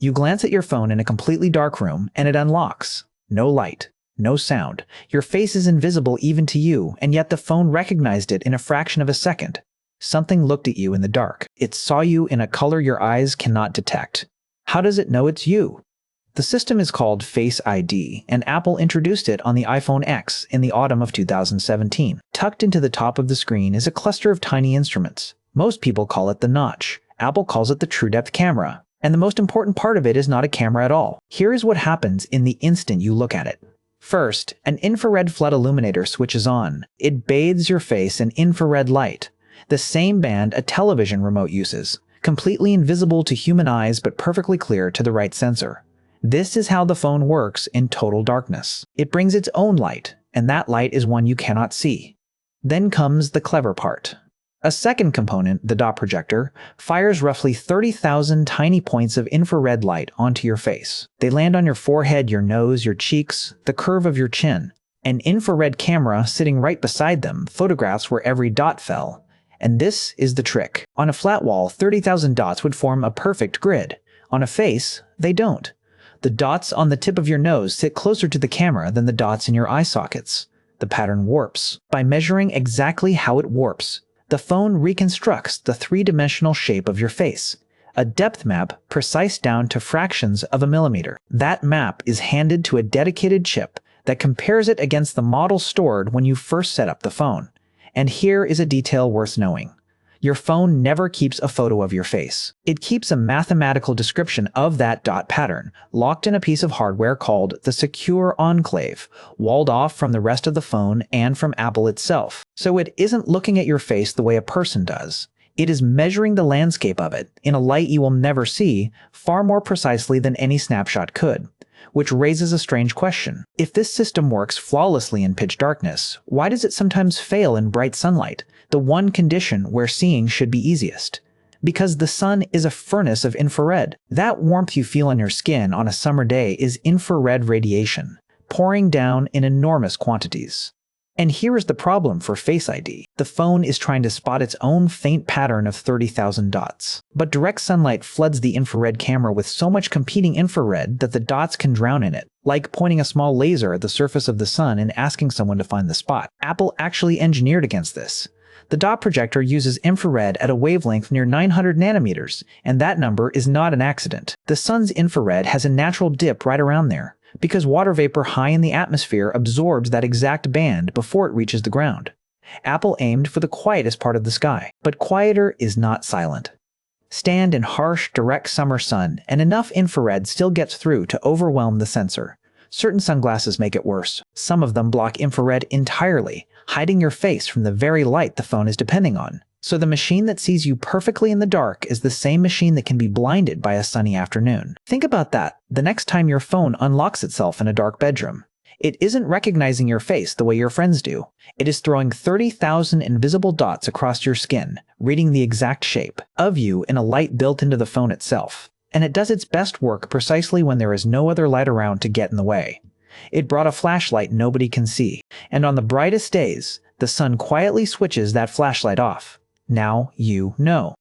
You glance at your phone in a completely dark room, and it unlocks. No light, no sound. Your face is invisible even to you, and yet the phone recognized it in a fraction of a second. Something looked at you in the dark. It saw you in a color your eyes cannot detect. How does it know it's you? The system is called Face ID, and Apple introduced it on the iPhone X in the autumn of 2017. Tucked into the top of the screen is a cluster of tiny instruments. Most people call it the notch. Apple calls it the TrueDepth camera. And the most important part of it is not a camera at all. Here is what happens in the instant you look at it. First, an infrared flood illuminator switches on. It bathes your face in infrared light, the same band a television remote uses, completely invisible to human eyes but perfectly clear to the right sensor. This is how the phone works in total darkness. It brings its own light, and that light is one you cannot see. Then comes the clever part. A second component, the dot projector, fires roughly 30,000 tiny points of infrared light onto your face. They land on your forehead, your nose, your cheeks, the curve of your chin. An infrared camera sitting right beside them photographs where every dot fell. And this is the trick. On a flat wall, 30,000 dots would form a perfect grid. On a face, they don't. The dots on the tip of your nose sit closer to the camera than the dots in your eye sockets. The pattern warps. By measuring exactly how it warps, the phone reconstructs the three-dimensional shape of your face. A depth map precise down to fractions of a millimeter. That map is handed to a dedicated chip that compares it against the model stored when you first set up the phone. And here is a detail worth knowing. Your phone never keeps a photo of your face. It keeps a mathematical description of that dot pattern, locked in a piece of hardware called the Secure Enclave, walled off from the rest of the phone and from Apple itself. So it isn't looking at your face the way a person does. It is measuring the landscape of it, in a light you will never see, far more precisely than any snapshot could. Which raises a strange question. If this system works flawlessly in pitch darkness, why does it sometimes fail in bright sunlight, the one condition where seeing should be easiest? Because the sun is a furnace of infrared. That warmth you feel on your skin on a summer day is infrared radiation, pouring down in enormous quantities. And here is the problem for Face ID. The phone is trying to spot its own faint pattern of 30,000 dots. But direct sunlight floods the infrared camera with so much competing infrared that the dots can drown in it, like pointing a small laser at the surface of the sun and asking someone to find the spot. Apple actually engineered against this. The dot projector uses infrared at a wavelength near 900 nanometers, and that number is not an accident. The sun's infrared has a natural dip right around there, because water vapor high in the atmosphere absorbs that exact band before it reaches the ground. Apple aimed for the quietest part of the sky, but quieter is not silent. Stand in harsh, direct summer sun, and enough infrared still gets through to overwhelm the sensor. Certain sunglasses make it worse. Some of them block infrared entirely, hiding your face from the very light the phone is depending on. So the machine that sees you perfectly in the dark is the same machine that can be blinded by a sunny afternoon. Think about that the next time your phone unlocks itself in a dark bedroom. It isn't recognizing your face the way your friends do. It is throwing 30,000 invisible dots across your skin, reading the exact shape of you in a light built into the phone itself. And it does its best work precisely when there is no other light around to get in the way. It brought a flashlight nobody can see, and on the brightest days, the sun quietly switches that flashlight off. Now you know.